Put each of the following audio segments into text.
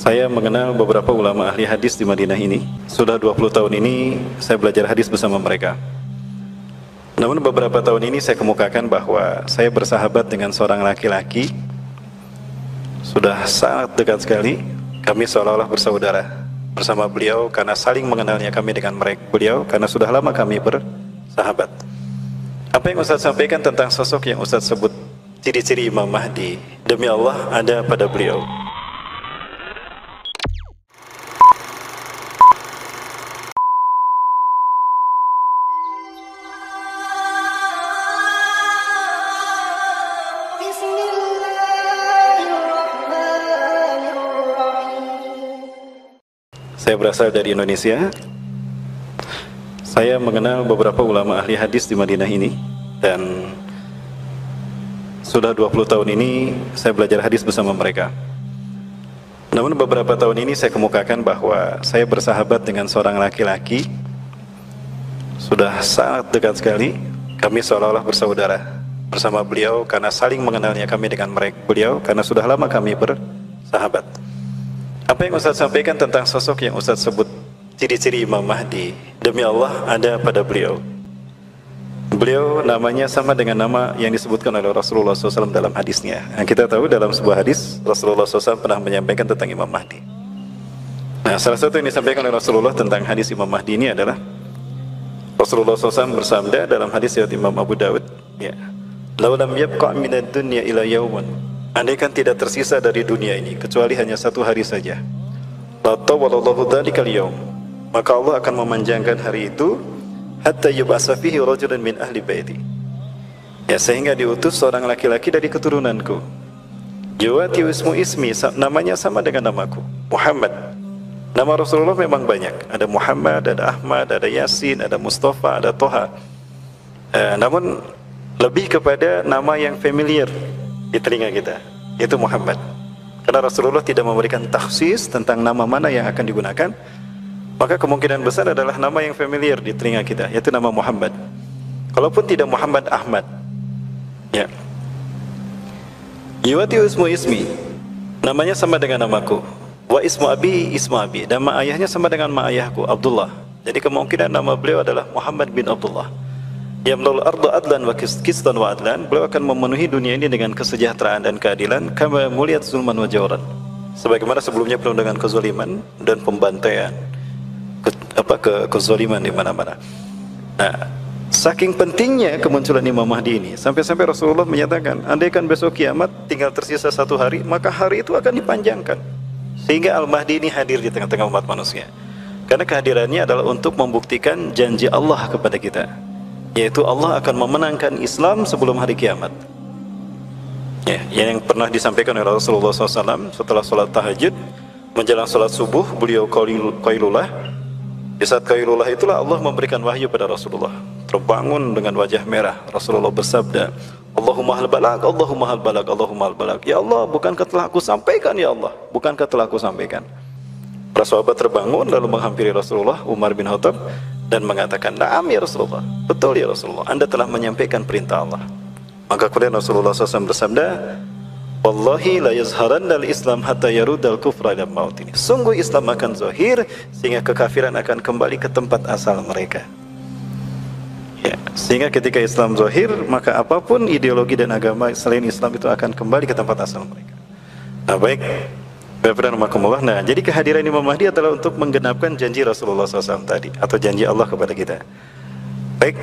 Saya mengenal beberapa ulama ahli hadis di Madinah ini. Sudah 20 tahun ini saya belajar hadis bersama mereka. Namun beberapa tahun ini saya kemukakan bahwa saya bersahabat dengan seorang laki-laki. Sudah sangat dekat sekali. Kami seolah-olah bersaudara bersama beliau karena saling mengenalnya kami dengan beliau karena sudah lama kami bersahabat. Apa yang Ustaz sampaikan tentang sosok yang Ustaz sebut ciri-ciri Imam Mahdi, demi Allah ada pada beliau. Saya berasal dari Indonesia. Saya mengenal beberapa ulama ahli hadis di Madinah ini, dan sudah 20 tahun ini saya belajar hadis bersama mereka. Namun beberapa tahun ini saya kemukakan bahwa saya bersahabat dengan seorang laki-laki. Sudah sangat dekat sekali. Kami seolah-olah bersaudara bersama beliau karena saling mengenalnya kami dengan beliau karena sudah lama kami bersahabat. Apa yang Ustaz sampaikan tentang sosok yang Ustaz sebut ciri-ciri Imam Mahdi, demi Allah ada pada beliau. Beliau namanya sama dengan nama yang disebutkan oleh Rasulullah SAW dalam hadisnya. Yang kita tahu dalam sebuah hadis Rasulullah SAW pernah menyampaikan tentang Imam Mahdi. Nah, salah satu yang disampaikan oleh Rasulullah tentang hadis Imam Mahdi ini adalah Rasulullah SAW bersabda dalam hadis riwayat Imam Abu Dawud, ya, "Lau lam yabqa' minad dunya ila yaumun." Andaikan tidak tersisa dari dunia ini kecuali hanya satu hari saja, latawallahu dzalikal yaum, maka Allah akan memanjangkan hari itu hatta yub'atsa fihi rajulun min ahli baiti, ya, sehingga diutus seorang laki-laki dari keturunanku, yuwati ismu ismi, namanya sama dengan namaku, Muhammad. Nama Rasulullah memang banyak, ada Muhammad, ada Ahmad, ada Yasin, ada Mustafa, ada Toha, namun lebih kepada nama yang familiar di telinga kita, yaitu Muhammad. Karena Rasulullah tidak memberikan takhsis tentang nama mana yang akan digunakan, maka kemungkinan besar adalah nama yang familiar di telinga kita, yaitu nama Muhammad. Kalaupun tidak Muhammad, Ahmad, ya. Yuwati ismu ismi, namanya sama dengan namaku. Wa ismu abi ismu abi, nama ayahnya sama dengan nama ayahku, Abdullah. Jadi kemungkinan nama beliau adalah Muhammad bin Abdullah. Yamlul ardu adlan wa qistan wa adlan, beliau akan memenuhi dunia ini dengan kesejahteraan dan keadilan, kama muliyat zulman wa jawran, sebagaimana sebelumnya penuh dengan kezaliman dan pembantaian, kezaliman di mana-mana. Nah, saking pentingnya kemunculan Imam Mahdi ini, sampai-sampai Rasulullah menyatakan, andaikan besok kiamat tinggal tersisa satu hari, maka hari itu akan dipanjangkan sehingga Al-Mahdi ini hadir di tengah-tengah umat manusia. Karena kehadirannya adalah untuk membuktikan janji Allah kepada kita, yaitu Allah akan memenangkan Islam sebelum hari kiamat, ya, yang pernah disampaikan oleh Rasulullah SAW setelah sholat tahajud menjelang sholat subuh. Beliau qailulah. Di saat qailulah itulah Allah memberikan wahyu pada Rasulullah. Terbangun dengan wajah merah, Rasulullah bersabda, Allahumma hal balag, Allahumma hal balag, Allahumma hal balag. Ya Allah, bukankah telah aku sampaikan, ya Allah, bukankah telah aku sampaikan. Para sahabat terbangun lalu menghampiri Rasulullah, Umar bin Khattab, dan mengatakan, "Na'am ya Rasulullah, betul ya Rasulullah, Anda telah menyampaikan perintah Allah." Maka kemudian Rasulullah SAW bersabda, "Wallahi la yazharanna al-Islam hatta yarudal kufra ila mautini." Sungguh Islam akan zahir sehingga kekafiran akan kembali ke tempat asal mereka. Ya, sehingga ketika Islam zahir, maka apapun ideologi dan agama selain Islam itu akan kembali ke tempat asal mereka. Nah, baik. Nah, jadi kehadiran Imam Mahdi adalah untuk menggenapkan janji Rasulullah SAW tadi, atau janji Allah kepada kita. Baik.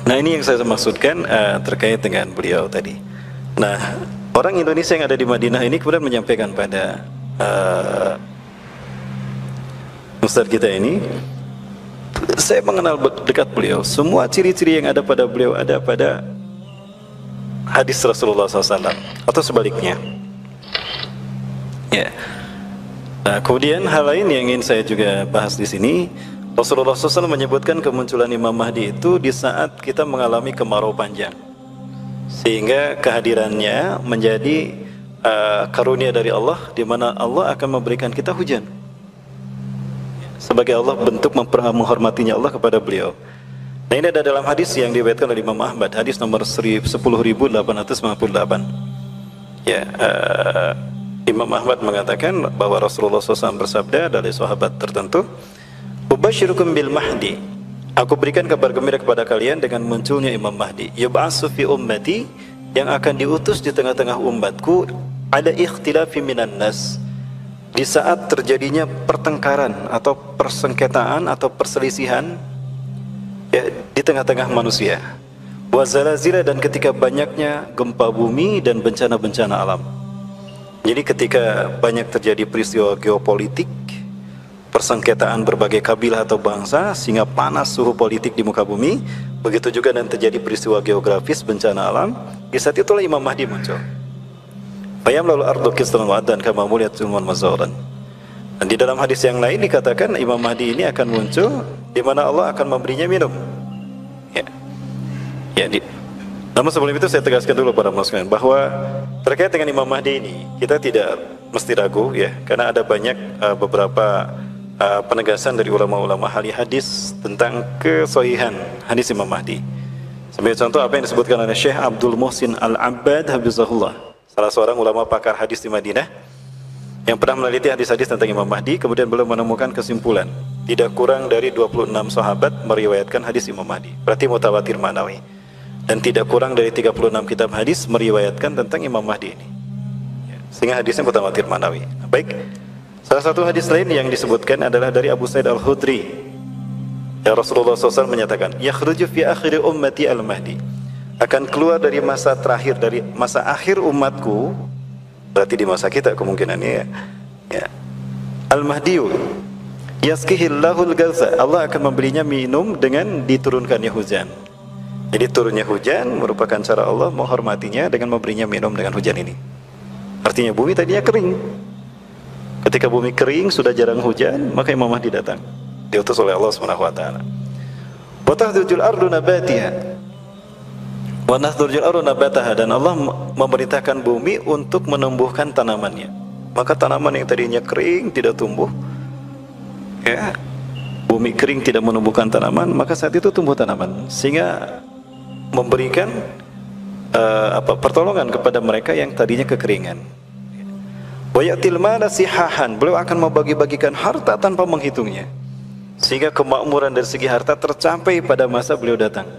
Nah, ini yang saya maksudkan terkait dengan beliau tadi. Nah, orang Indonesia yang ada di Madinah ini kemudian menyampaikan pada Ustadz kita ini, saya mengenal dekat beliau. Semua ciri-ciri yang ada pada beliau ada pada hadis Rasulullah SAW, atau sebaliknya. Ya. Nah, kemudian hal lain yang ingin saya juga bahas di sini, Rasulullah SAW menyebutkan kemunculan Imam Mahdi itu di saat kita mengalami kemarau panjang, sehingga kehadirannya menjadi karunia dari Allah, di mana Allah akan memberikan kita hujan. Sebagai Allah bentuk menghormatinya Allah kepada beliau. Nah, ini ada dalam hadis yang diriwayatkan oleh Imam Ahmad, hadis nomor 10.858. Ya, Imam Ahmad mengatakan bahwa Rasulullah SAW bersabda dari sahabat tertentu, "Ubasyirukum bil Mahdi." Aku berikan kabar gembira kepada kalian dengan munculnya Imam Mahdi. Yub'atsu fi ummati, yang akan diutus di tengah-tengah umatku, ada ikhtilafi minan nas, di saat terjadinya pertengkaran atau persengketaan atau perselisihan ya, di tengah-tengah manusia. Wa zalazila, dan ketika banyaknya gempa bumi dan bencana-bencana alam. Jadi ketika banyak terjadi peristiwa geopolitik, persengketaan berbagai kabilah atau bangsa sehingga panas suhu politik di muka bumi, begitu juga dan terjadi peristiwa geografis bencana alam, di saat itulah Imam Mahdi muncul. Fayamlalu ardu qistan wa adan kama muliyat zulman mazauran. Dan di dalam hadis yang lain dikatakan Imam Mahdi ini akan muncul di mana Allah akan memberinya minum. Namun sebelum itu saya tegaskan dulu para muslimin bahwa terkait dengan Imam Mahdi ini kita tidak mesti ragu ya, karena ada banyak beberapa penegasan dari ulama-ulama ahli hadis tentang kesahihan hadis Imam Mahdi. Sebagai contoh apa yang disebutkan oleh Syekh Abdul Muhsin Al-Abbad Hafizahullah, salah seorang ulama pakar hadis di Madinah yang pernah meneliti hadis-hadis tentang Imam Mahdi, kemudian beliau menemukan kesimpulan tidak kurang dari 26 sahabat meriwayatkan hadis Imam Mahdi, berarti mutawatir ma'nawi. Dan tidak kurang dari 36 kitab hadis meriwayatkan tentang Imam Mahdi ini, sehingga hadisnya mutawatir ma'nawi. Baik, salah satu hadis lain yang disebutkan adalah dari Abu Sa'id Al-Khudri ya, Rasulullah SAW menyatakan, yakhruju fi akhiri ummati al-Mahdi, akan keluar dari masa terakhir, dari masa akhir umatku, berarti di masa kita kemungkinannya ya. Al-Mahdiyu yaskihillahul ghawtha, Allah akan memberinya minum dengan diturunkannya hujan. Jadi turunnya hujan merupakan cara Allah menghormatinya dengan memberinya minum dengan hujan ini. Artinya bumi tadinya kering. Ketika bumi kering, sudah jarang hujan, maka Imam Mahdi datang, diutus oleh Allah Subhanahu wa taala. Wa tahdujul ardu nabatiha wa nahdurjul ardu nabataha, dan Allah memerintahkan bumi untuk menumbuhkan tanamannya. Maka tanaman yang tadinya kering tidak tumbuh ya, bumi kering tidak menumbuhkan tanaman, maka saat itu tumbuh tanaman, sehingga memberikan pertolongan kepada mereka yang tadinya kekeringan. Wa ya'til mala sihahan, beliau akan membagi-bagikan harta tanpa menghitungnya, sehingga kemakmuran dari segi harta tercapai pada masa beliau datang,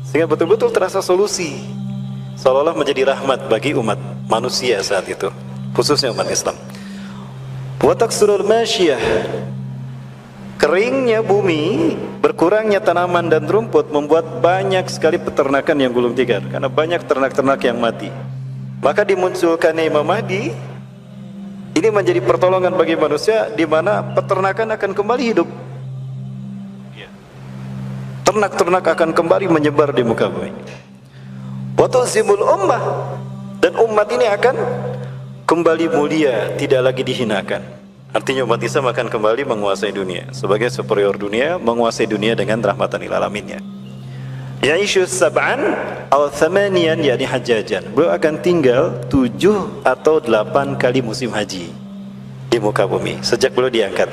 sehingga betul-betul terasa solusi, seolah-olah menjadi rahmat bagi umat manusia saat itu, khususnya umat Islam. Wa taksurul masyiyah, keringnya bumi, berkurangnya tanaman dan rumput membuat banyak sekali peternakan yang gulung tikar, karena banyak ternak-ternak yang mati. Maka dimunculkannya Imam Mahdi ini menjadi pertolongan bagi manusia, di mana peternakan akan kembali hidup, ternak-ternak akan kembali menyebar di muka bumi. Wa tuzimul ummah, dan umat ini akan kembali mulia, tidak lagi dihinakan. Artinya umat Islam akan kembali menguasai dunia, sebagai superior dunia, menguasai dunia dengan rahmatan lil alaminnya. Ya'ishu sab'an aw thamaniyan, yakni hajjajan, beliau akan tinggal 7 atau 8 kali musim haji di muka bumi sejak beliau diangkat.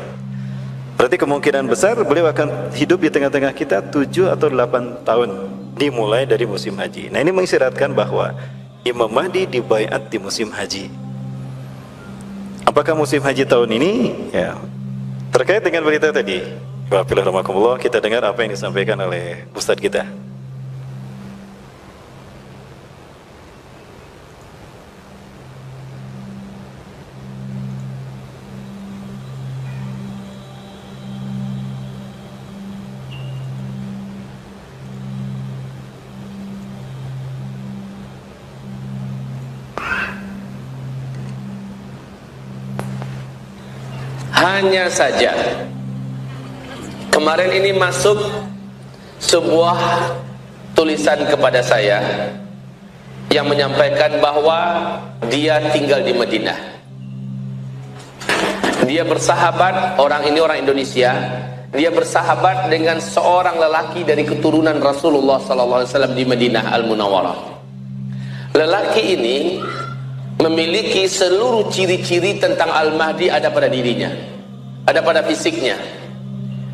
Berarti kemungkinan besar beliau akan hidup di tengah-tengah kita 7 atau 8 tahun dimulai dari musim haji. Nah, ini mengisyaratkan bahwa Imam Mahdi dibaiat di musim haji. Apakah musim haji tahun ini? Ya, terkait dengan berita tadi, kita dengar apa yang disampaikan oleh Ustadz kita. Hanya saja kemarin ini masuk sebuah tulisan kepada saya yang menyampaikan bahwa dia tinggal di Madinah. Dia bersahabat, orang ini orang Indonesia, dia bersahabat dengan seorang lelaki dari keturunan Rasulullah SAW di Madinah Al-Munawwarah. Lelaki ini memiliki seluruh ciri-ciri tentang Al-Mahdi ada pada dirinya, ada pada fisiknya,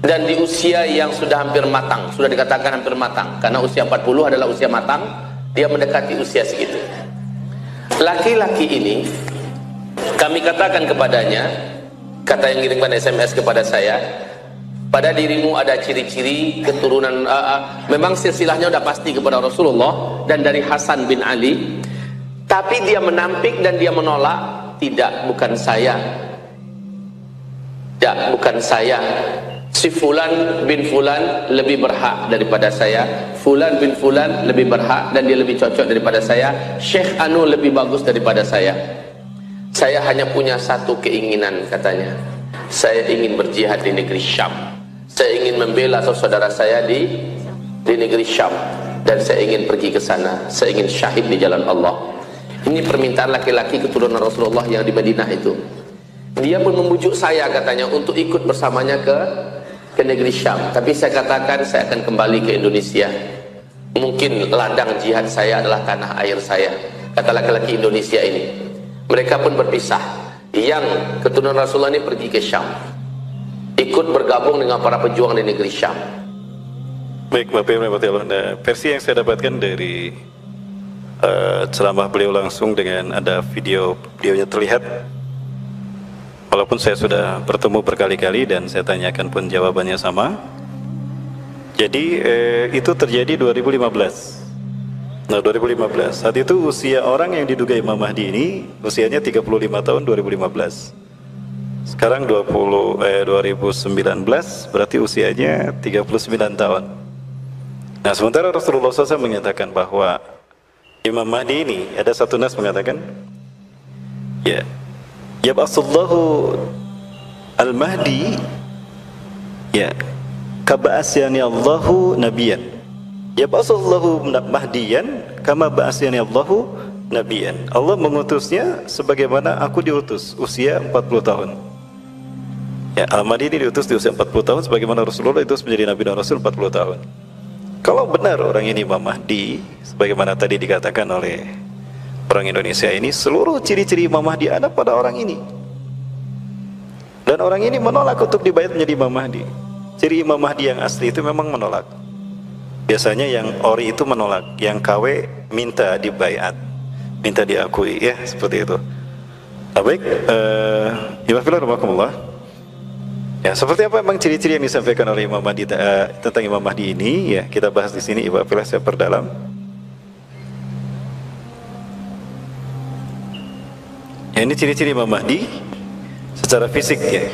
dan di usia yang sudah hampir matang, sudah dikatakan hampir matang, karena usia 40 adalah usia matang, dia mendekati usia segitu. Laki-laki ini Kami katakan kepadanya, kata yang kirimkan SMS kepada saya, pada dirimu ada ciri-ciri keturunan, memang silsilahnya sudah pasti kepada Rasulullah dan dari Hasan bin Ali, tapi dia menampik dan dia menolak, tidak, bukan saya, tidak, bukan saya, si Fulan bin Fulan lebih berhak daripada saya, Fulan bin Fulan lebih berhak dan dia lebih cocok daripada saya, Syekh Anu lebih bagus daripada saya hanya punya satu keinginan, katanya, saya ingin berjihad di negeri Syam, saya ingin membela saudara saya di negeri Syam, dan saya ingin pergi ke sana, saya ingin syahid di jalan Allah. Ini permintaan laki-laki keturunan Rasulullah yang di Madinah itu. Dia pun membujuk saya, katanya, untuk ikut bersamanya ke negeri Syam, tapi saya katakan saya akan kembali ke Indonesia, mungkin ladang jihad saya adalah tanah air saya, kata laki-laki Indonesia ini. Mereka pun berpisah. Yang keturunan Rasulullah ini pergi ke Syam, ikut bergabung dengan para pejuang di negeri Syam. Baik, Bapak Ibu Allah. Nah, versi yang saya dapatkan dari ceramah beliau langsung dengan ada videonya terlihat, walaupun saya sudah bertemu berkali-kali dan saya tanyakan pun jawabannya sama. Jadi itu terjadi 2015. Nah, 2015 saat itu usia orang yang diduga Imam Mahdi ini usianya 35 tahun 2015. Sekarang 2019 berarti usianya 39 tahun. Nah, sementara Rasulullah SAW menyatakan bahwa Imam Mahdi ini, ada satu nas mengatakan, ya, yab'atsullahu al-Mahdi, ya, kaba'asyani Allahu nabiyan. Yab'atsullahu mahdiyan kama ba'asyani Allahu nabiyan. Allah mengutusnya sebagaimana aku diutus, usia 40 tahun. Ya, Al-Mahdi ini diutus di usia 40 tahun sebagaimana Rasulullah itu menjadi Nabi dan Rasul 40 tahun. Kalau benar orang ini Imam Mahdi, sebagaimana tadi dikatakan oleh orang Indonesia ini, seluruh ciri-ciri Imam Mahdi ada pada orang ini. Dan orang ini menolak untuk dibayat menjadi Imam Mahdi. Ciri Imam Mahdi yang asli itu memang menolak. Biasanya yang ori itu menolak, yang KW minta dibayat, minta diakui, ya seperti itu. Nah, baik, ya, seperti apa memang ciri-ciri yang disampaikan oleh Imam Mahdi tentang Imam Mahdi ini, ya kita bahas di sini. Ibu Afilah, saya perdalam. Ya, ini ciri-ciri Imam Mahdi secara fisik, ya.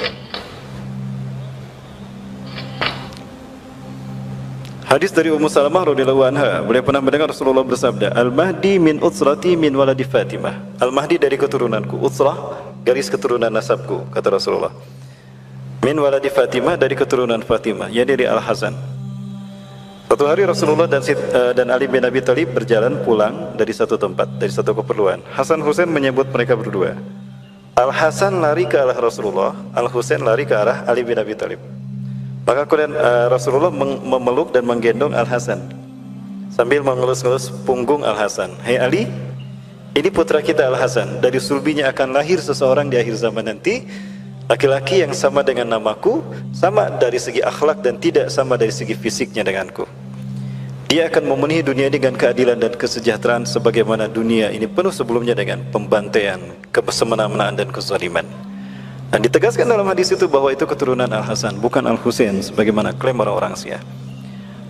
Hadis dari Ummu Salamah radhiyallahu anha, beliau pernah mendengar Rasulullah bersabda, Al-Mahdi min utsrati min waladi Fatimah. Al-Mahdi dari keturunanku, utsrah garis keturunan nasabku, kata Rasulullah. Min waladi Fatimah, dari keturunan Fatimah, ya dari Al-Hasan. Suatu hari Rasulullah dan Ali bin Abi Thalib berjalan pulang dari satu tempat, dari satu keperluan. Hasan Husain menyebut mereka berdua. Al-Hasan lari ke arah Rasulullah, Al-Husain lari ke arah Ali bin Abi Thalib. Maka kemudian Rasulullah memeluk dan menggendong Al-Hasan sambil mengelus-ngelus punggung Al-Hasan. Hai Ali, ini putra kita Al-Hasan, dari sulbinya akan lahir seseorang di akhir zaman nanti, laki-laki yang sama dengan namaku, sama dari segi akhlak dan tidak sama dari segi fisiknya denganku. Dia akan memenuhi dunia dengan keadilan dan kesejahteraan sebagaimana dunia ini penuh sebelumnya dengan pembantaian, kesemena-menaan dan kezaliman. Dan ditegaskan dalam hadis itu bahwa itu keturunan Al-Hasan, bukan Al-Husain sebagaimana klaim orang-orang Syiah.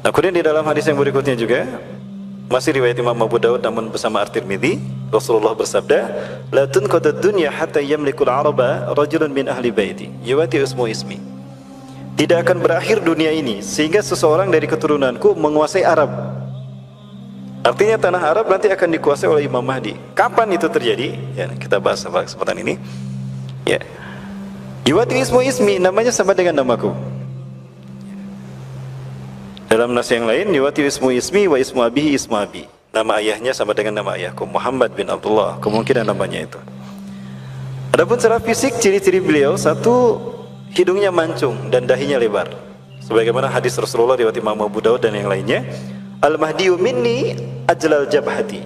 Nah, kemudian di dalam hadis yang berikutnya juga masih riwayat Imam Abu Dawud namun bersama At-Tirmidzi, Rasulullah bersabda, la tunqadud dunya hatta yamlikul araba rajulun min ahli baiti yuwati ismu ismi. Tidak akan berakhir dunia ini sehingga seseorang dari keturunanku menguasai Arab. Artinya tanah Arab nanti akan dikuasai oleh Imam Mahdi. Kapan itu terjadi? Ya, kita bahas pada kesempatan ini. Ya. Yuwati ismu ismi, namanya sama dengan namaku. Dalam nas yang lain, yuwati ismu ismi wa ismu abihi ismu abi. Nama ayahnya sama dengan nama ayahku, Muhammad bin Abdullah. Kemungkinan namanya itu. Adapun secara fisik, ciri-ciri beliau, satu, hidungnya mancung dan dahinya lebar. Sebagaimana hadis Rasulullah riwayat Imam Abu Dawud dan yang lainnya, Al-Mahdiyu minni ajlal jabhati.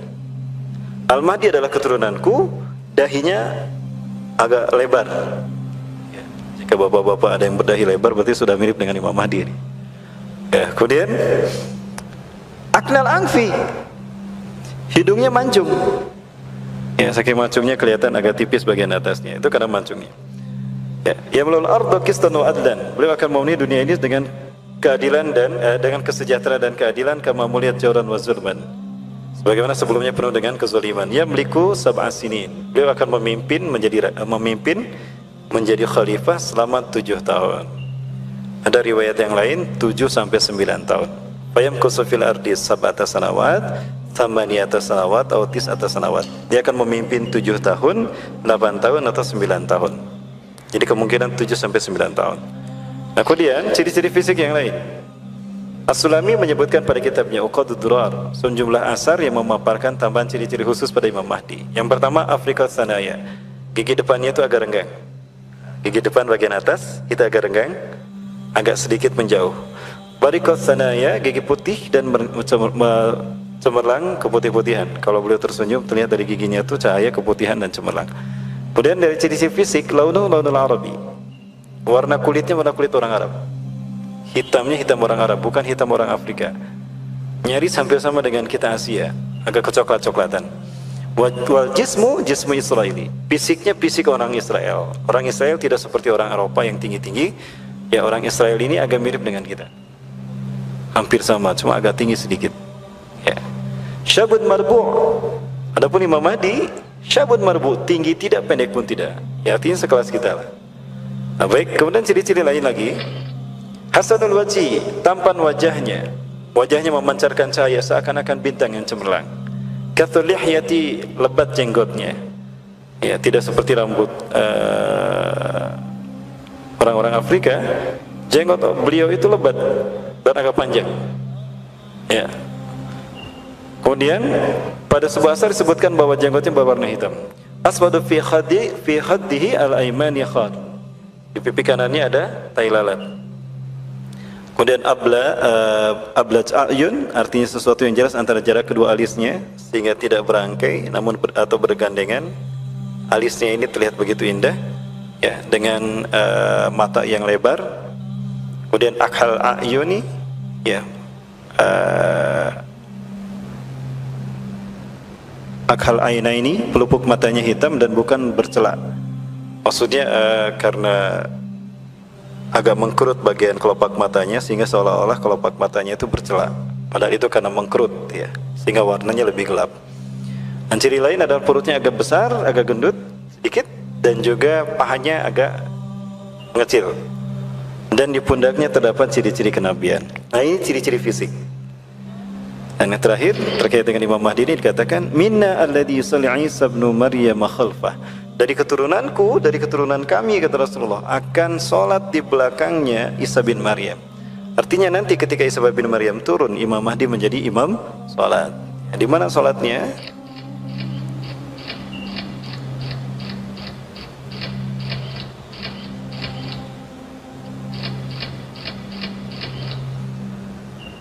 Al-Mahdi adalah keturunanku, dahinya agak lebar. Jika bapak-bapak ada yang berdahi lebar, berarti sudah mirip dengan Imam Mahdi. Ya, kemudian Aknal Angfi, hidungnya mancung. Ya, saking mancungnya kelihatan agak tipis bagian atasnya. Itu karena mancungnya. Ya, yamlul arda qistan wa adlan. Beliau akan memenuhi dunia ini dengan keadilan dan dengan kesejahteraan dan keadilan, kama muliyat jawran wa zulman. Sebagaimana sebelumnya penuh dengan kezaliman. Yamliku sab'a sinin. Beliau akan memimpin menjadi khalifah selama 7 tahun. Ada riwayat yang lain 7 sampai 9 tahun. Fayamkusu fil ardi sab'ata sanawat, thamaniyata sanawat atau tis'ata sanawat. Dia akan memimpin 7 tahun, 8 tahun atau 9 tahun. Jadi kemungkinan 7 sampai 9 tahun. Nah, kemudian ciri-ciri fisik yang lain. As-Sulami menyebutkan pada kitabnya Uqadud Durar sejumlah asar yang memaparkan tambahan ciri-ciri khusus pada Imam Mahdi. Yang pertama, Afrika Sanaya. Gigi depannya itu agak renggang. Gigi depan bagian atas itu agak renggang, agak sedikit menjauh. Bariqat Sanaya, gigi putih dan cemerlang keputih-putihan. Kalau beliau tersenyum terlihat dari giginya itu cahaya keputihan dan cemerlang. Kemudian dari ciri-ciri fisik, launul Arabi. Warna kulitnya warna kulit orang Arab. Hitamnya hitam orang Arab, bukan hitam orang Afrika. Nyaris hampir sama dengan kita Asia, agak kecoklat-coklatan. Wal jismu Israeli. Fisiknya fisik orang Israel. Orang Israel tidak seperti orang Eropa yang tinggi-tinggi. Ya, orang Israel ini agak mirip dengan kita. Hampir sama, cuma agak tinggi sedikit. Ya. Syabun marbu'. Adapun Imam Mahdi, syabun marbu', tinggi tidak, pendek pun tidak. Ya, artinya sekelas kita lah. Nah, baik, kemudian ciri-ciri lain lagi. Hasanul wajhi, tampan wajahnya. Wajahnya memancarkan cahaya seakan-akan bintang yang cemerlang. Kathul lihyati, lebat jenggotnya. Ya, tidak seperti rambut orang-orang Afrika. Jenggot beliau itu lebat dan agak panjang. Ya. Kemudian pada sebuah asar disebutkan bahwa jenggotnya berwarna hitam. Aswadu fi khaddihi al-aymani khad. Di pipi kanannya ada tai lalat. Kemudian ablaj ayun, artinya sesuatu yang jelas antara jarak kedua alisnya sehingga tidak berangkai namun atau bergandengan. Alisnya ini terlihat begitu indah, ya, dengan mata yang lebar. Kemudian akhal ayuni, ya, akhal aina ini, pelupuk matanya hitam dan bukan bercelak. Maksudnya karena agak mengkerut bagian kelopak matanya sehingga seolah-olah kelopak matanya itu bercelak. Padahal itu karena mengkerut, ya, sehingga warnanya lebih gelap. Dan ciri lain adalah perutnya agak besar, agak gendut sedikit, dan juga pahanya agak mengecil. Dan di pundaknya terdapat ciri-ciri kenabian. Nah, ini ciri-ciri fisik. Dan yang terakhir terkait dengan Imam Mahdi ini dikatakan, minna alladhi yusalli Isa ibn Maryam khalfah. Dari keturunanku, dari keturunan kami, kata Rasulullah, akan sholat di belakangnya Isa bin Maryam. Artinya nanti ketika Isa bin Maryam turun, Imam Mahdi menjadi imam sholat. Di mana sholatnya?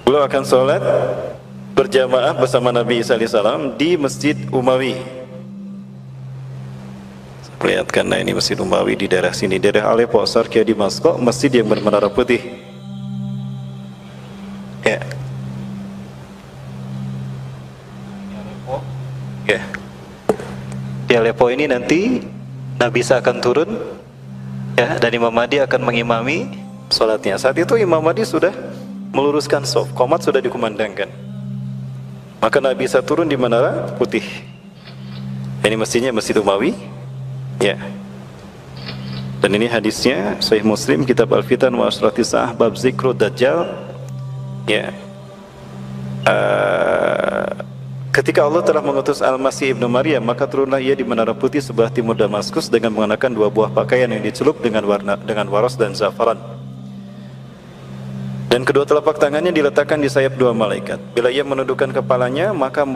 Beliau akan sholat berjamaah bersama Nabi Isa AS di Masjid Umawi. Perlihatkan, nah ini Masjid Umawi di daerah sini, daerah Aleppo, Sarkia di Damaskus, masjid yang bermenara putih. Ya. Ya. Di Aleppo ini nanti Nabi Isa akan turun, ya, dan Imam Mahdi akan mengimami sholatnya. Saat itu Imam Mahdi sudah meluruskan shaf, qomat sudah dikumandangkan. Maka Nabi Isa turun di menara putih. Ini masjidnya Masjid Umawi. Ya. Dan ini hadisnya Sahih Muslim, kitab Al-Fitan wa Asratis Sa'ah, bab zikru Dajjal. Ya. Ketika Allah telah mengutus Al-Masih ibnu Maryam, maka turunlah ia di menara putih sebelah timur Damaskus dengan mengenakan 2 buah pakaian yang dicelup dengan waras dan zafaran. Dan kedua telapak tangannya diletakkan di sayap 2 malaikat. Bila ia menundukkan kepalanya, maka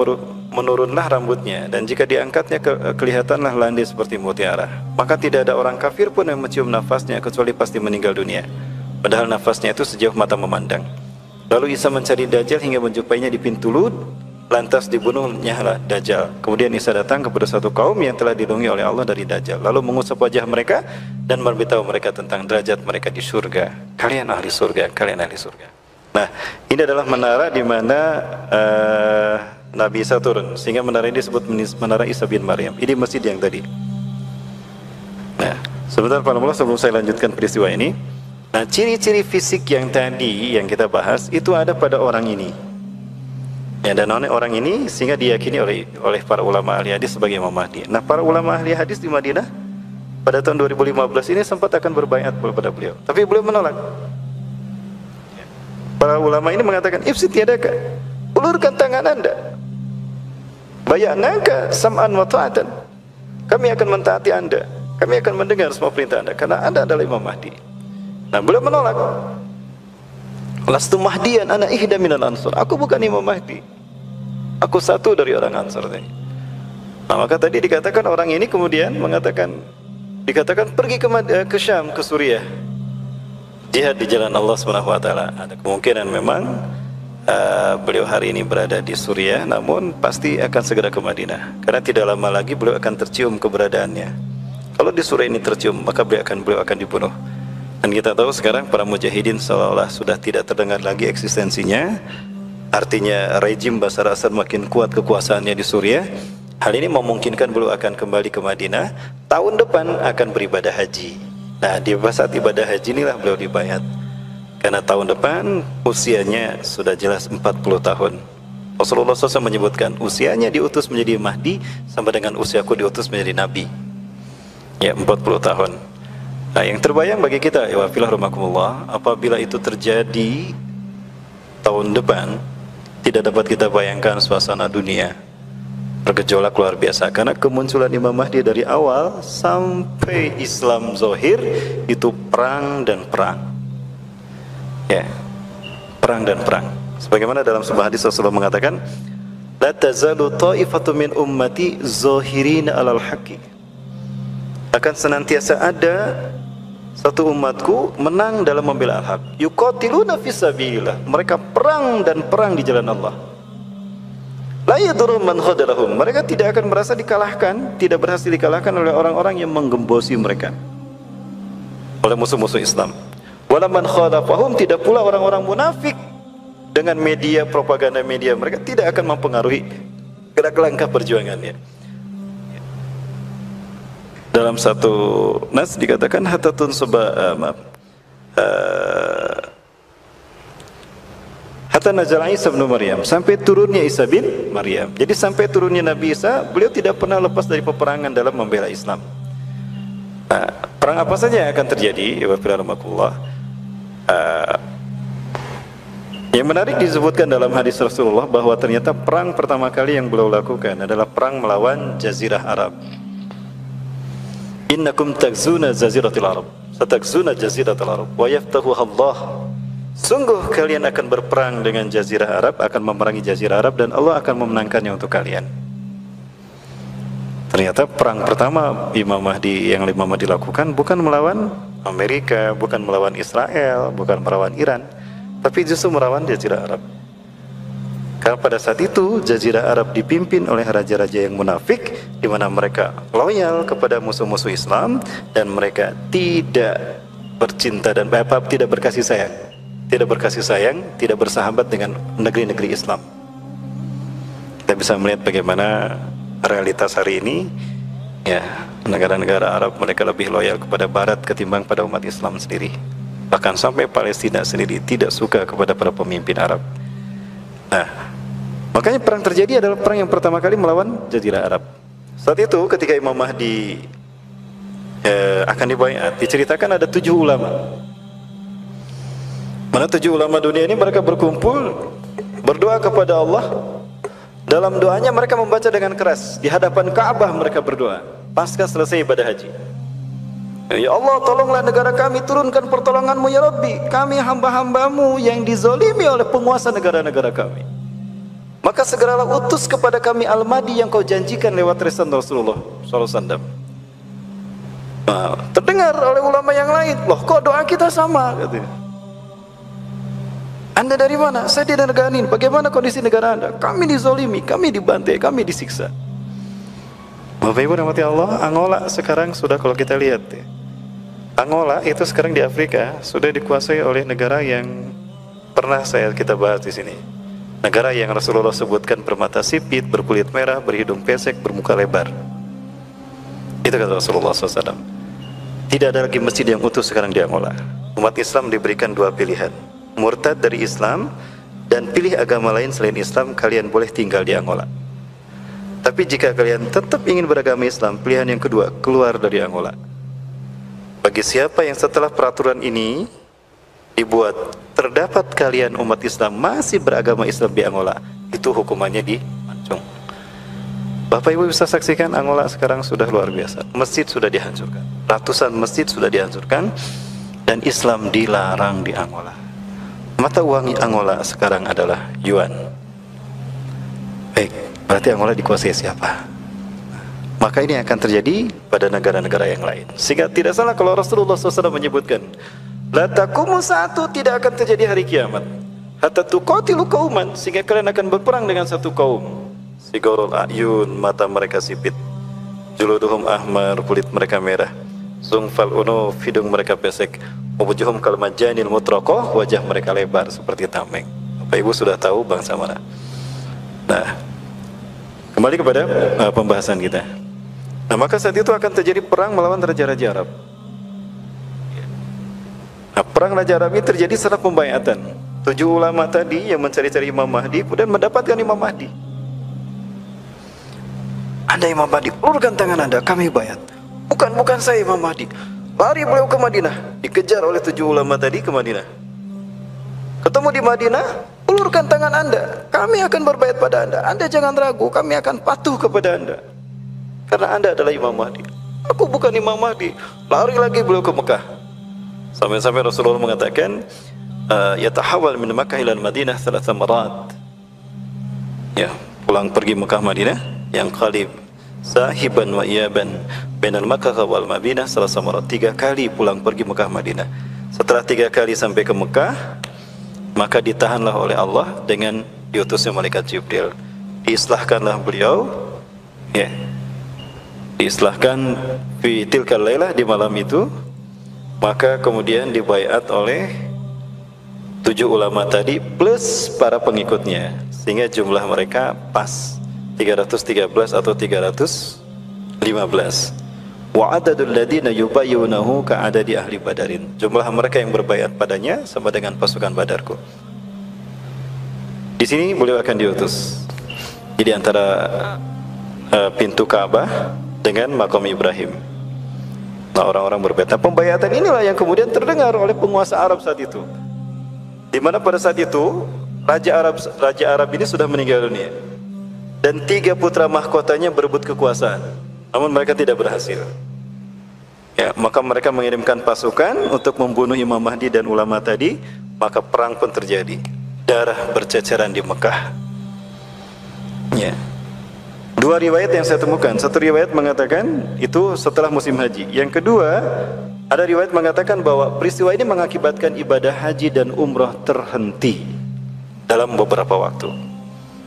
menurunlah rambutnya, dan jika diangkatnya kelihatanlah landai seperti mutiara. Maka tidak ada orang kafir pun yang mencium nafasnya kecuali pasti meninggal dunia, padahal nafasnya itu sejauh mata memandang. Lalu Isa mencari Dajjal hingga menjumpainya di pintu Lud, lantas dibunuhnya lah Dajjal. Kemudian Isa datang kepada satu kaum yang telah dilindungi oleh Allah dari Dajjal, lalu mengusap wajah mereka dan memberitahu mereka tentang derajat mereka di surga. Kalian ahli surga, kalian ahli surga. Nah, ini adalah menara di mana Nabi Isa turun, sehingga menara ini disebut Menara Isa bin Maryam. Ini masjid yang tadi. Nah, sebentar Pak Lomolo, sebelum saya lanjutkan peristiwa ini. Nah, ciri-ciri fisik yang tadi yang kita bahas itu ada pada orang ini. Ya, dan orang ini sehingga diyakini oleh para ulama ahli hadis sebagai Imam Mahdi. Nah, para ulama ahli hadis di Madinah pada tahun 2015 ini sempat akan berbaiat kepada beliau, tapi beliau menolak. Para ulama ini mengatakan, "Ifsi tiadakah? Ulurkan tangan Anda. Bay'naka sam'an wa ta'atan." Kami akan mentaati Anda. Kami akan mendengar semua perintah Anda karena Anda adalah Imam Mahdi. Nah, beliau menolak. "Lastu mahdiyan ana ihda minal ansar." Aku bukan Imam Mahdi. Aku satu dari orang Ansar. Nah, maka tadi dikatakan orang ini kemudian dikatakan pergi ke Syam, ke Suriah. Jihad di jalan Allah Subhanahu wa taala. Ada kemungkinan memang beliau hari ini berada di Suriah, namun pasti akan segera ke Madinah karena tidak lama lagi beliau akan tercium keberadaannya. Kalau di Suriah ini tercium, maka beliau akan dibunuh. Dan kita tahu sekarang para mujahidin seolah-olah sudah tidak terdengar lagi eksistensinya. Artinya rejim Bashar al-Assad makin kuat kekuasaannya di Suriah. Hal ini memungkinkan beliau akan kembali ke Madinah. Tahun depan akan beribadah haji. Nah, di saat ibadah haji inilah beliau dibayat. Karena tahun depan usianya sudah jelas 40 tahun. Rasulullah SAW menyebutkan usianya diutus menjadi Mahdi sama dengan usiaku diutus menjadi Nabi. Ya, 40 tahun. Nah, yang terbayang bagi kita, ya wafilah rahmakumullah, apabila itu terjadi tahun depan, tidak dapat kita bayangkan suasana dunia bergejolak luar biasa. Karena kemunculan Imam Mahdi dari awal sampai Islam zahir itu perang dan perang. Ya, perang dan perang. Sebagaimana dalam sebuah hadis Rasulullah mengatakan, "La tazalu ta'ifatu min ummati zahirina 'alal haqqi." Akan senantiasa ada satu umatku menang dalam membela al-haq. Yuqatiluna fisabilillah. Mereka perang dan perang di jalan Allah. La yadurru man khadalahum. Mereka tidak akan merasa dikalahkan, tidak berhasil dikalahkan oleh orang-orang yang menggembosi mereka, oleh musuh-musuh Islam. Wala man khalafahum, tidak pula orang-orang munafik dengan media propaganda media mereka tidak akan mempengaruhi gerak langkah perjuangannya. Dalam satu nas dikatakan hatatun hatta nazala Isa bin Maryam, sampai turunnya Isa bin Maryam. Jadi sampai turunnya Nabi Isa, beliau tidak pernah lepas dari peperangan dalam membela Islam. Nah, perang apa saja yang akan terjadi? Yang menarik disebutkan dalam hadis Rasulullah bahwa ternyata perang pertama kali yang beliau lakukan adalah perang melawan Jazirah Arab. Innakum tagzuna jaziratul Arab, satakzuna jaziratul Arab, wa yaftahuha Allah. Sungguh kalian akan berperang dengan Jazirah Arab, akan memerangi Jazirah Arab, dan Allah akan memenangkannya untuk kalian. Ternyata perang pertama Imam Mahdi yang Imam Mahdi lakukan bukan melawan Amerika, bukan melawan Israel, bukan melawan Iran, tapi justru melawan Jazirah Arab. Karena pada saat itu Jazirah Arab dipimpin oleh raja-raja yang munafik, di mana mereka loyal kepada musuh-musuh Islam dan mereka tidak bercinta dan tidak berkasih sayang. Tidak berkasih sayang, tidak bersahabat dengan negeri-negeri Islam. Kita bisa melihat bagaimana realitas hari ini, ya, negara-negara Arab mereka lebih loyal kepada Barat ketimbang pada umat Islam sendiri. Bahkan sampai Palestina sendiri tidak suka kepada para pemimpin Arab. Nah, makanya perang terjadi adalah perang yang pertama kali melawan Jazirah Arab. Saat itu ketika Imam Mahdi akan dibaiat, diceritakan ada 7 ulama. Mana 7 ulama dunia ini mereka berkumpul berdoa kepada Allah. Dalam doanya mereka membaca dengan keras di hadapan Ka'bah, mereka berdoa pasca selesai ibadah haji. Ya Allah, tolonglah negara kami, turunkan pertolonganmu ya Rabbi. Kami hamba-hambamu yang dizolimi oleh penguasa negara-negara kami. Maka segeralah utus kepada kami Al-Mahdi yang kau janjikan lewat risalah Rasulullah SAW. Nah, terdengar oleh ulama yang lain, loh kok doa kita sama? Katanya. Anda dari mana? Saya di negara ini. Bagaimana kondisi negara Anda? Kami dizolimi, kami dibantai, kami disiksa. Bapak Ibu rahmati Allah, Angola sekarang sudah, kalau kita lihat ya, Angola itu sekarang di Afrika sudah dikuasai oleh negara yang pernah kita bahas di sini. Negara yang Rasulullah sebutkan bermata sipit, berkulit merah, berhidung pesek, bermuka lebar. Itu kata Rasulullah SAW. Tidak ada lagi masjid yang utuh sekarang di Angola. Umat Islam diberikan dua pilihan, murtad dari Islam dan pilih agama lain selain Islam, kalian boleh tinggal di Angola. Tapi jika kalian tetap ingin beragama Islam, pilihan yang kedua, keluar dari Angola. Bagi siapa yang setelah peraturan ini dibuat, terdapat kalian umat Islam masih beragama Islam di Angola, itu hukumannya dipancung. Bapak Ibu bisa saksikan Angola sekarang sudah luar biasa. Masjid sudah dihancurkan, ratusan masjid sudah dihancurkan, dan Islam dilarang di Angola. Mata uang Angola sekarang adalah yuan. Baik, berarti Angola dikuasai siapa? Maka ini akan terjadi pada negara-negara yang lain. Sehingga tidak salah kalau Rasulullah SAW menyebutkan, la taqumu saatu, tidak akan terjadi hari kiamat hatta tuqatilu qauman, sehingga kalian akan berperang dengan satu kaum. Sigorul ayun, mata mereka sipit, juluduhum ahmar, kulit mereka merah, zungfal unuf, hidung mereka pesek, wujuhum kal majanil mutraqah, wajah mereka lebar seperti tameng. Bapak Ibu sudah tahu bangsa mana. Nah, kembali kepada pembahasan kita. Nah, maka saat itu akan terjadi perang melawan raja-raja Arab. Nah, perang raja Arab ini terjadi setelah pembayatan 7 ulama tadi yang mencari-cari Imam Mahdi, kemudian mendapatkan Imam Mahdi. Anda Imam Mahdi, ulurkan tangan Anda, kami bayat. Bukan saya Imam Mahdi. Lari beliau ke Madinah, dikejar oleh 7 ulama tadi ke Madinah. Ketemu di Madinah, ulurkan tangan Anda, kami akan berbayat pada Anda. Anda jangan ragu, kami akan patuh kepada Anda, karena Anda adalah Imam Mahdi. Aku bukan Imam Mahdi. Lari lagi beliau ke Mekah. Sampai-sampai Rasulullah mengatakan, yatahawal min Makkah ila Madinah 3 marat. Ya, pulang pergi Mekah Madinah yang qalib sahiban wa iyaban bainal Makkah wal Madinah 3 marat. 3 kali pulang pergi Mekah Madinah. Setelah 3 kali sampai ke Mekah, maka ditahanlah oleh Allah dengan diutusnya malaikat Jibril. Diislahkanlah beliau, ya, diislahkan fi tilkal lailah, di malam itu. Maka kemudian dibaiat oleh 7 ulama tadi plus para pengikutnya, sehingga jumlah mereka pas 313 atau 315. Wa adadul ladina yubayyunahu ka'adadi ahli Badarin. Jumlah mereka yang berbaiat padanya sama dengan pasukan Badarku. Di sini beliau akan diutus. Jadi antara pintu Ka'bah dengan makam Ibrahim. Nah, orang-orang berbaiat. Pembayatan inilah yang kemudian terdengar oleh penguasa Arab saat itu. Di mana pada saat itu Raja Arab ini sudah meninggal dunia. Dan 3 putra mahkotanya berebut kekuasaan. Namun mereka tidak berhasil. Ya, maka mereka mengirimkan pasukan untuk membunuh Imam Mahdi dan ulama tadi. Maka perang pun terjadi. Darah berceceran di Mekah. Ya. 2 riwayat yang saya temukan. Satu riwayat mengatakan itu setelah musim haji. Yang kedua, ada riwayat mengatakan bahwa peristiwa ini mengakibatkan ibadah haji dan umrah terhenti dalam beberapa waktu.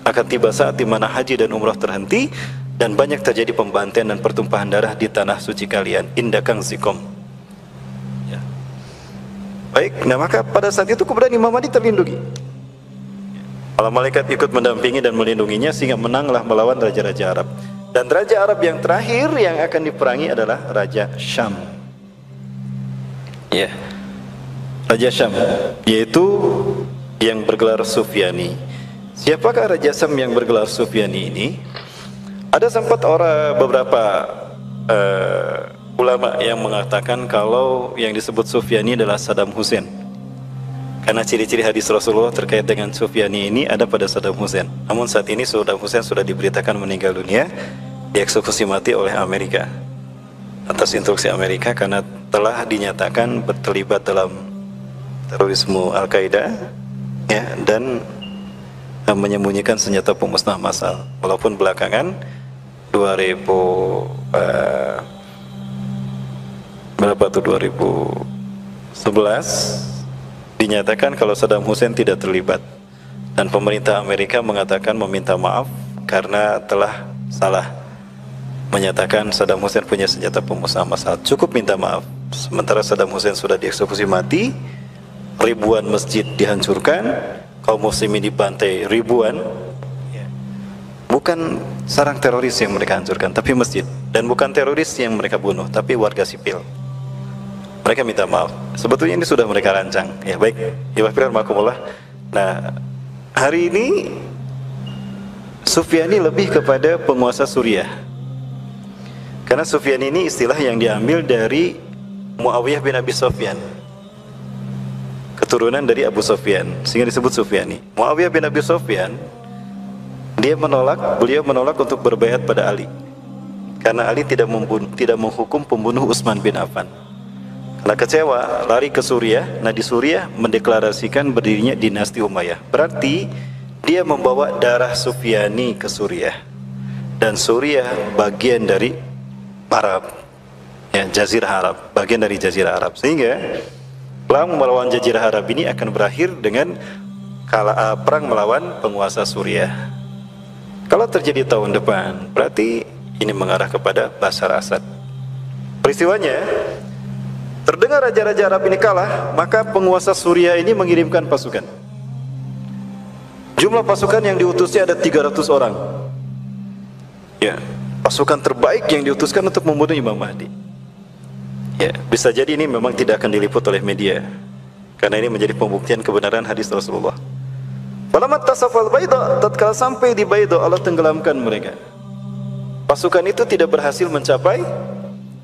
Akan tiba saat di mana haji dan umrah terhenti dan banyak terjadi pembantaian dan pertumpahan darah di tanah suci kalian, Indakang Zikom. Ya. Baik, nah maka pada saat itu kemudian Imam Mahdi terlindungi. Para malaikat ikut mendampingi dan melindunginya sehingga menanglah melawan raja-raja Arab. Dan raja Arab yang terakhir yang akan diperangi adalah Raja Syam. Ya, Raja Syam, yaitu yang bergelar Sufyani. Siapakah Raja Syam yang bergelar Sufyani ini? Ada sempat beberapa ulama yang mengatakan kalau yang disebut Sufyani adalah Saddam Hussein. Karena ciri-ciri hadis Rasulullah terkait dengan Sufyani ini ada pada Saddam Hussein. Namun saat ini Saddam Hussein sudah diberitakan meninggal dunia, dieksekusi mati oleh Amerika atas instruksi Amerika karena telah dinyatakan terlibat dalam terorisme Al-Qaeda, ya, dan menyembunyikan senjata pemusnah massal. Walaupun belakangan 2011 dinyatakan kalau Saddam Hussein tidak terlibat, dan pemerintah Amerika mengatakan meminta maaf karena telah salah menyatakan Saddam Hussein punya senjata pemusnah massal. Cukup minta maaf. Sementara Saddam Hussein sudah dieksekusi mati, ribuan masjid dihancurkan, kaum muslimin dibantai ribuan, ya, bukan sarang teroris yang mereka hancurkan, tapi masjid. Dan bukan teroris yang mereka bunuh, tapi warga sipil. Mereka minta maaf. Sebetulnya ini sudah mereka rancang. Ya baik, Bismillahirrahmanirrahim. Nah, hari ini Sufyani lebih kepada penguasa Suriah. Karena Sufyan ini istilah yang diambil dari Muawiyah bin Abi Sufyan, keturunan dari Abu Sufyan, sehingga disebut Sufyani. Muawiyah bin Abi Sufyan, beliau menolak untuk berbaiat pada Ali, karena Ali tidak menghukum pembunuh Utsman bin Affan. Karena kecewa, lari ke Suriah. Nah, di Suriah mendeklarasikan berdirinya dinasti Umayyah. Berarti dia membawa darah Sufyani ke Suriah, dan Suriah bagian dari Arab, ya, Jazirah Arab, bagian dari Jazirah Arab. Sehingga perang melawan Jazirah Arab ini akan berakhir dengan perang melawan penguasa Suriah. Kalau terjadi tahun depan, berarti ini mengarah kepada Bashar Assad. Peristiwanya, terdengar raja-raja Arab ini kalah, maka penguasa Suriah ini mengirimkan pasukan. Jumlah pasukan yang diutusnya ada 300 orang. Ya, pasukan terbaik yang diutuskan untuk membunuh Imam Mahdi. Ya, bisa jadi ini memang tidak akan diliput oleh media, karena ini menjadi pembuktian kebenaran hadis Rasulullah. Falamma tasafal Baida, tatkala sampai di Baida, Allah tenggelamkan mereka. Pasukan itu tidak berhasil mencapai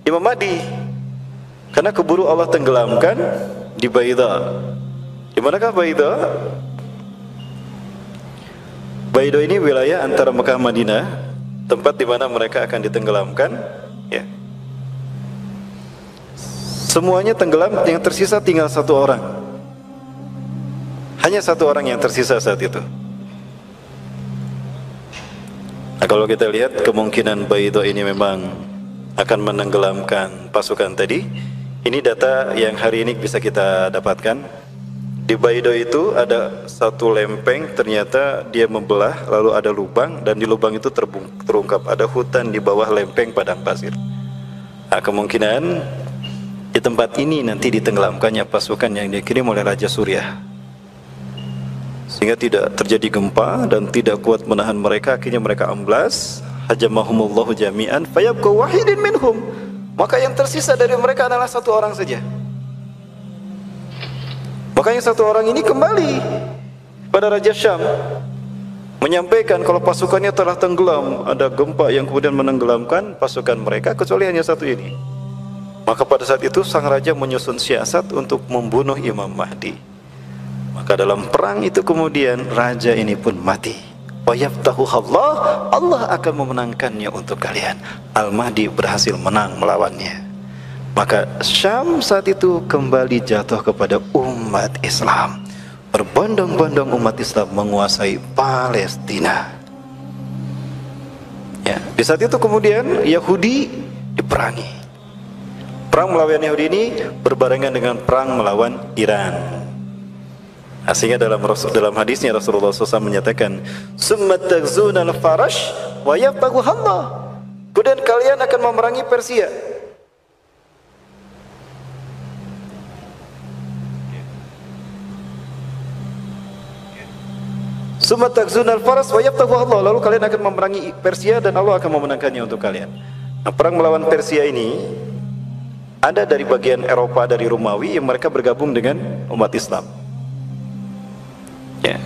Imam Mahdi, karena keburu Allah tenggelamkan di Baida. Di manakah Baida? Baida ini wilayah antara Mekah Madinah, tempat di mana mereka akan ditenggelamkan. Ya. Semuanya tenggelam, yang tersisa tinggal satu orang. Hanya satu orang yang tersisa saat itu. Nah, kalau kita lihat kemungkinan Baida ini memang akan menenggelamkan pasukan tadi. Ini data yang hari ini bisa kita dapatkan. Di Baida itu ada satu lempeng, ternyata dia membelah, lalu ada lubang, dan di lubang itu terungkap ada hutan di bawah lempeng padang pasir. Nah, kemungkinan di tempat ini nanti ditenggelamkannya pasukan yang dikirim oleh Raja Suriah, sehingga tidak terjadi gempa dan tidak kuat menahan mereka. Akhirnya mereka amblas, hajamahumullahu jami'an fayabqa wahidin minhum. Maka yang tersisa dari mereka adalah satu orang saja. Makanya satu orang ini kembali pada Raja Syam, menyampaikan kalau pasukannya telah tenggelam, ada gempa yang kemudian menenggelamkan pasukan mereka, kecuali hanya satu ini. Maka pada saat itu sang raja menyusun siasat untuk membunuh Imam Mahdi. Maka dalam perang itu kemudian raja ini pun mati. Wa yaftahu Allah akan memenangkannya untuk kalian. Al-Mahdi berhasil menang melawannya. Maka Syam saat itu kembali jatuh kepada umat Islam. Berbondong-bondong umat Islam menguasai Palestina. Ya, di saat itu kemudian Yahudi diperangi. Perang melawan Yahudi ini berbarengan dengan perang melawan Iran. Sehingga dalam hadisnya Rasulullah SAW menyatakan, "Summa taghzuna al-farash wa yabtaghu Allah." Kemudian kalian akan memerangi Persia. Summa taghzuna al-farash wa yabtaghu Allah. Lalu kalian akan memerangi Persia dan Allah akan memenangkannya untuk kalian. Nah, perang melawan Persia ini ada dari bagian Eropa, dari Romawi, yang mereka bergabung dengan umat Islam. Ya.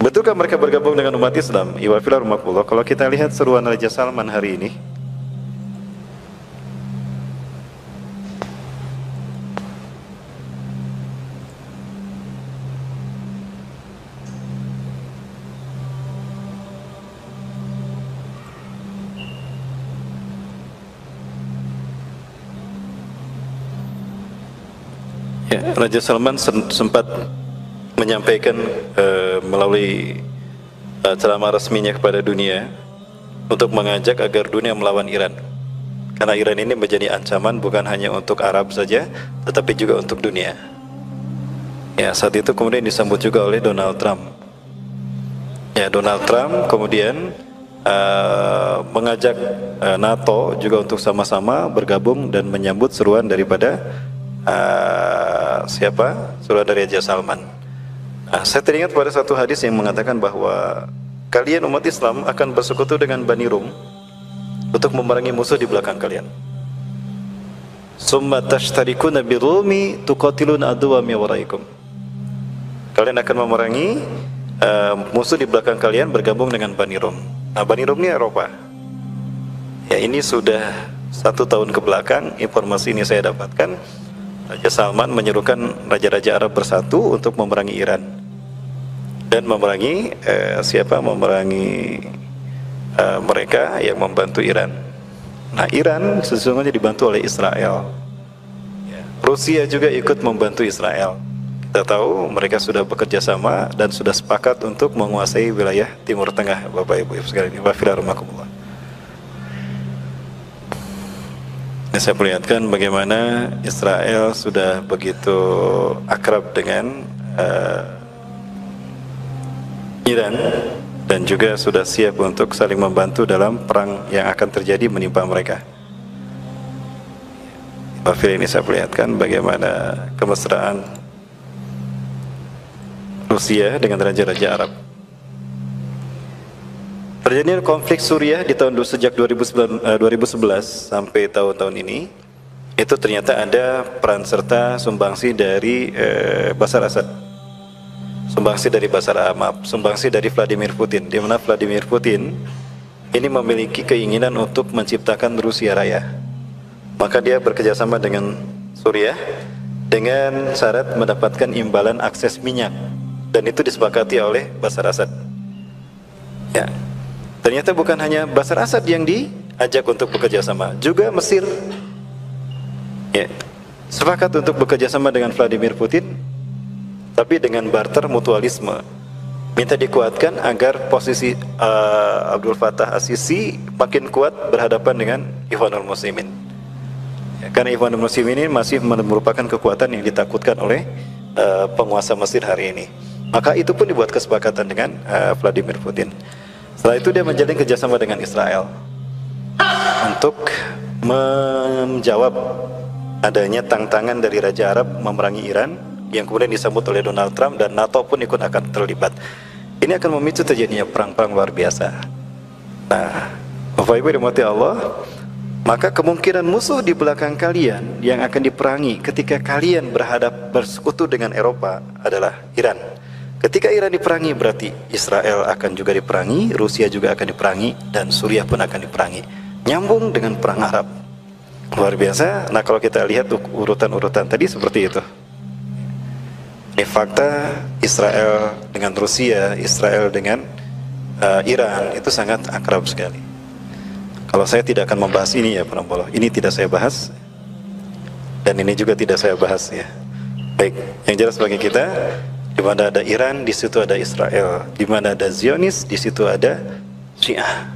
Betulkah mereka bergabung dengan umat Islam? Iwafillah, kalau kita lihat seruan Raja Salman hari ini, ya, Raja Salman sempat menyampaikan melalui ceramah resminya kepada dunia untuk mengajak agar dunia melawan Iran, karena Iran ini menjadi ancaman bukan hanya untuk Arab saja, tetapi juga untuk dunia. Ya, saat itu kemudian disambut juga oleh Donald Trump. Ya, Donald Trump kemudian mengajak NATO juga untuk sama-sama bergabung dan menyambut seruan daripada seruan dari Raja Salman. Nah, saya teringat pada satu hadis yang mengatakan bahwa kalian umat Islam akan bersekutu dengan Bani Rum untuk memerangi musuh di belakang kalian. Summa tashtarikuna birumi tuqatiluna aduwa min waraikum. Kalian akan memerangi musuh di belakang kalian bergabung dengan Bani Rum. Nah, Bani Rum ini Eropa. Ya, ini sudah 1 tahun ke belakang informasi ini saya dapatkan. Raja Salman menyerukan raja-raja Arab bersatu untuk memerangi Iran dan memerangi mereka yang membantu Iran. Nah, Iran sesungguhnya dibantu oleh Israel. Rusia juga ikut membantu Israel. Kita tahu mereka sudah bekerja sama dan sudah sepakat untuk menguasai wilayah Timur Tengah, Bapak Ibu sekalian. Wafirarahmakumullah. Saya perlihatkan bagaimana Israel sudah begitu akrab dengan Iran dan juga sudah siap untuk saling membantu dalam perang yang akan terjadi menimpa mereka. Ini saya perlihatkan bagaimana kemesraan Rusia dengan raja-raja Arab. Terjadinya konflik Suriah di sejak 2011 sampai tahun-tahun ini, itu ternyata ada peran serta sumbangsi dari Bashar Assad, sumbangsi dari sumbangsi dari Vladimir Putin, di mana Vladimir Putin ini memiliki keinginan untuk menciptakan Rusia Raya. Maka dia bekerjasama dengan Suriah dengan syarat mendapatkan imbalan akses minyak, dan itu disepakati oleh Bashar Assad. Ya. Ternyata bukan hanya Bashar Assad yang diajak untuk bekerja sama, juga Mesir sepakat untuk bekerja sama dengan Vladimir Putin, tapi dengan barter mutualisme, minta dikuatkan agar posisi Abdul Fattah As-Sisi makin kuat berhadapan dengan Ikhwanul Muslimin. Karena Ikhwanul Muslimin ini masih merupakan kekuatan yang ditakutkan oleh penguasa Mesir hari ini. Maka itu pun dibuat kesepakatan dengan Vladimir Putin. Setelah itu dia menjalin kerjasama dengan Israel untuk menjawab adanya tantangan dari Raja Arab memerangi Iran yang kemudian disambut oleh Donald Trump, dan NATO pun ikut akan terlibat. Ini akan memicu terjadinya perang-perang luar biasa. Nah, Bapak Ibu dirahmati Allah, maka kemungkinan musuh di belakang kalian yang akan diperangi ketika kalian bersekutu dengan Eropa adalah Iran. Ketika Iran diperangi, berarti Israel akan juga diperangi, Rusia juga akan diperangi, dan Suriah pun akan diperangi. Nyambung dengan perang Arab. Luar biasa. Nah, kalau kita lihat urutan-urutan tadi seperti itu. Ini fakta. Israel dengan Rusia, Israel dengan Iran itu sangat akrab sekali. Kalau saya tidak akan membahas ini ya, Pak Nambolo. Ini tidak saya bahas, dan ini juga tidak saya bahas ya. Baik, yang jelas bagi kita, di mana ada Iran, di situ ada Israel. Di mana ada Zionis, di situ ada Syiah.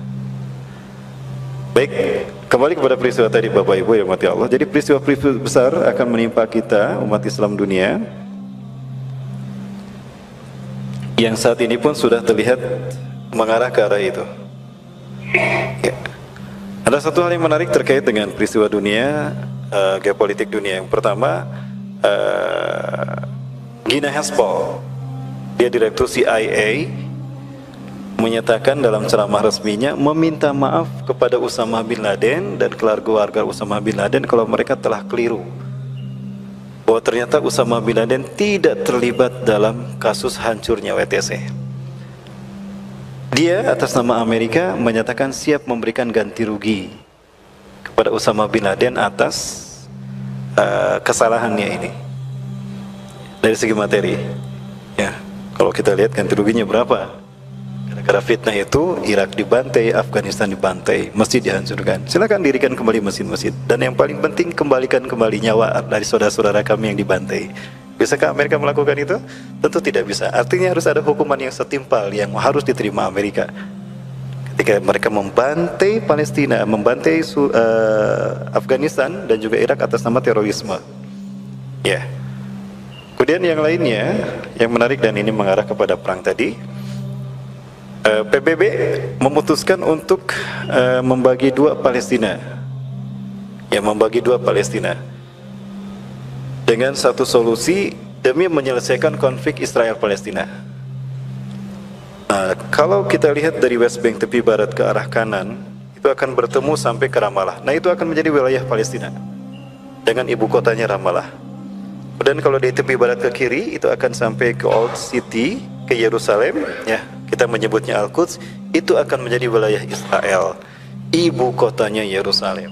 Baik, kembali kepada peristiwa tadi Bapak Ibu yang dirahmati Allah. Jadi peristiwa-peristiwa besar akan menimpa kita umat Islam dunia, yang saat ini pun sudah terlihat mengarah ke arah itu. Ya. Ada satu hal yang menarik terkait dengan peristiwa dunia, geopolitik dunia. Yang pertama, Gina Haspel, dia direktur CIA, menyatakan dalam ceramah resminya meminta maaf kepada Usamah bin Laden dan keluarga Usamah bin Laden kalau mereka telah keliru, bahwa ternyata Usamah bin Laden tidak terlibat dalam kasus hancurnya WTC. Dia atas nama Amerika menyatakan siap memberikan ganti rugi kepada Usamah bin Laden atas kesalahannya ini. Dari segi materi, ya, kalau kita lihat ganti ruginya berapa? Gara-gara fitnah itu, Irak dibantai, Afghanistan dibantai, masjid dihancurkan. Silakan dirikan kembali masjid-masjid. Dan yang paling penting, kembalikan kembali nyawa dari saudara-saudara kami yang dibantai. Bisakah Amerika melakukan itu? Tentu tidak bisa. Artinya harus ada hukuman yang setimpal yang harus diterima Amerika. Ketika mereka membantai Palestina, membantai Afghanistan dan juga Irak atas nama terorisme. Ya. Kemudian yang lainnya yang menarik, dan ini mengarah kepada perang tadi, PBB memutuskan untuk membagi dua Palestina, ya, membagi dua Palestina dengan satu solusi demi menyelesaikan konflik Israel-Palestina. Nah, kalau kita lihat dari West Bank tepi barat ke arah kanan, itu akan bertemu sampai ke Ramallah. Nah, itu akan menjadi wilayah Palestina dengan ibu kotanya Ramallah. Dan kalau di tepi barat ke kiri, itu akan sampai ke Old City, ke Yerusalem, ya, kita menyebutnya Al-Quds, itu akan menjadi wilayah Israel, ibu kotanya Yerusalem.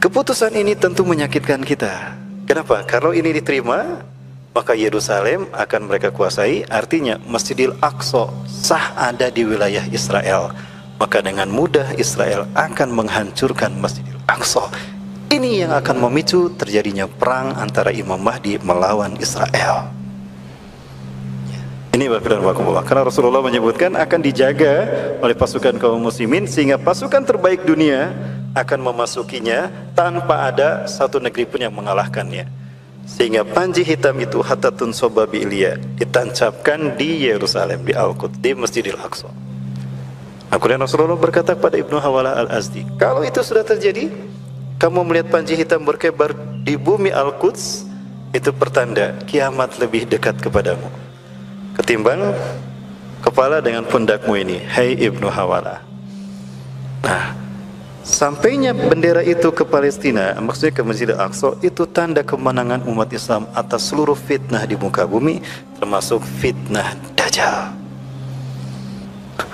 Keputusan ini tentu menyakitkan kita. Kenapa? Kalau ini diterima, maka Yerusalem akan mereka kuasai, artinya Masjidil Aqsa sah ada di wilayah Israel. Maka dengan mudah Israel akan menghancurkan Masjidil Aqsa. Ini yang akan memicu terjadinya perang antara Imam Mahdi melawan Israel. Ini bapak dan bapak, karena Rasulullah menyebutkan akan dijaga oleh pasukan kaum muslimin sehingga pasukan terbaik dunia akan memasukinya tanpa ada satu negeri pun yang mengalahkannya. Sehingga panji hitam itu hatatun sobabi Ilya ditancapkan di Yerusalem, di Al-Quds, di Masjidil Aqsa. Kemudian Rasulullah berkata kepada Ibnu Hawala Al-Azdi, kalau itu sudah terjadi, kamu melihat panji hitam berkebar di bumi Al-Quds, itu pertanda kiamat lebih dekat kepadamu ketimbang kepala dengan pundakmu ini, hai Ibnu Hawala. Nah, sampainya bendera itu ke Palestina, maksudnya ke Masjidil Aqsa, itu tanda kemenangan umat Islam atas seluruh fitnah di muka bumi, termasuk fitnah Dajjal.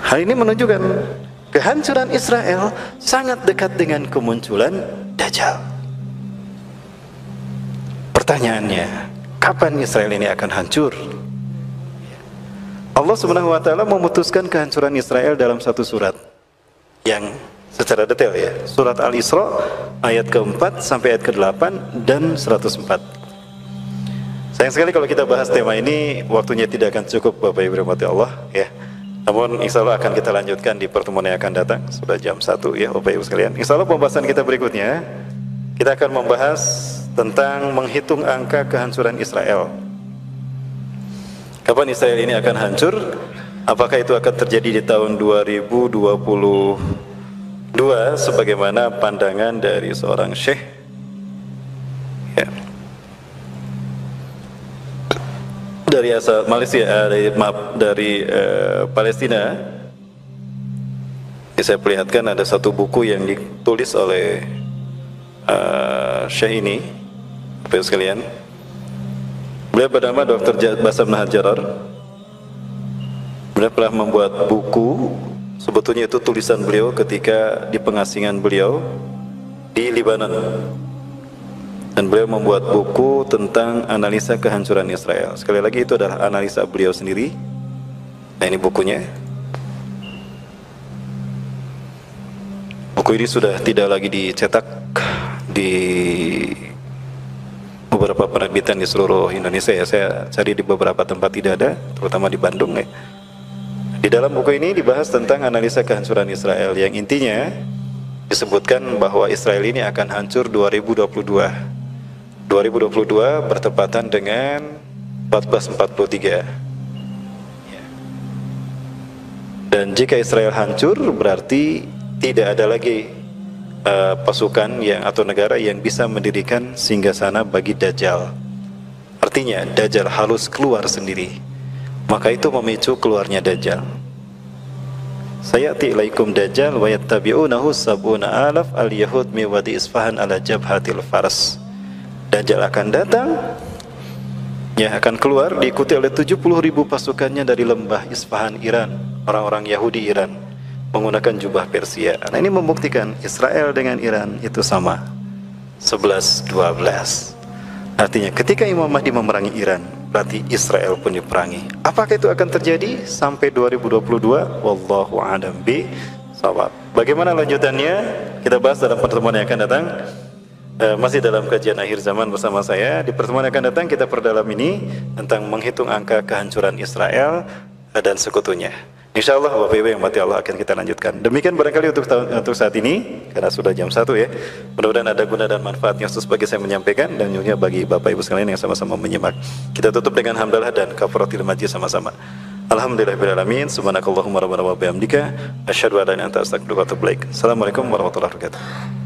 Hal ini menunjukkan kehancuran Israel sangat dekat dengan kemunculan Dajjal. Pertanyaannya, kapan Israel ini akan hancur? Allah Subhanahu wa taala memutuskan kehancuran Israel dalam satu surat yang secara detail, ya, surat Al-Isra ayat ke-4 sampai ayat ke-8 dan 104. Sayang sekali kalau kita bahas tema ini waktunya tidak akan cukup Bapak Ibu rahmati Allah, ya. Namun insya Allah akan kita lanjutkan di pertemuan yang akan datang, sudah jam 1 ya Bapak Ibu sekalian. Insya Allah pembahasan kita berikutnya kita akan membahas tentang menghitung angka kehancuran Israel. Kapan Israel ini akan hancur? Apakah itu akan terjadi di tahun 2022 sebagaimana pandangan dari seorang syekh, ya, dari asal Malaysia, dari Palestina. Saya perlihatkan ada satu buku yang ditulis oleh syekh ini, Bapak Ibu sekalian. Beliau bernama Dr. Bassam Nahajarar. Beliau pernah membuat buku. Sebetulnya itu tulisan beliau ketika di pengasingan beliau di Lebanon. Dan beliau membuat buku tentang analisa kehancuran Israel. Sekali lagi itu adalah analisa beliau sendiri. Nah, ini bukunya. Buku ini sudah tidak lagi dicetak di beberapa penerbitan di seluruh Indonesia, ya. Saya cari di beberapa tempat tidak ada, terutama di Bandung, ya. Di dalam buku ini dibahas tentang analisa kehancuran Israel yang intinya disebutkan bahwa Israel ini akan hancur 2022. 2022 bertepatan dengan 1443. Dan jika Israel hancur berarti tidak ada lagi pasukan yang atau negara yang bisa mendirikan singgasana bagi Dajjal. Artinya Dajjal halus keluar sendiri. Maka itu memicu keluarnya Dajjal. Sayati ilaikum Dajjal wa yattabi'unahu sab'una alaf al-yahud mi wadi Isfahan ala jabhatil faras. Dajjal akan datang, ya, akan keluar diikuti oleh 70.000 pasukannya dari lembah Isfahan Iran, orang-orang Yahudi Iran menggunakan jubah Persia. Nah, ini membuktikan Israel dengan Iran itu sama, 11-12. Artinya ketika Imam Mahdi memerangi Iran, berarti Israel pun diperangi. Apakah itu akan terjadi sampai 2022? Wallahu a'lam bishawab. Bagaimana lanjutannya? Kita bahas dalam pertemuan yang akan datang. Masih dalam kajian akhir zaman bersama saya. Di pertemuan yang akan datang kita perdalam ini tentang menghitung angka kehancuran Israel dan sekutunya. InsyaAllah Bapak Ibu yang mati Allah akan kita lanjutkan. Demikian barangkali untuk saat ini, karena sudah jam 1 ya. Mudah-mudahan ada guna dan manfaatnya khusus bagi saya menyampaikan dan juga bagi Bapak Ibu sekalian yang sama-sama menyimak. Kita tutup dengan hamdalah dan kafaratil majlis sama-sama. Alhamdulillahirabbil alamin. Subhanakallahumma rabbana wa bihamdika asyhadu an la ilaha illa anta astaghfiruka wa atubu ilaik. Assalamualaikum warahmatullahi wabarakatuh.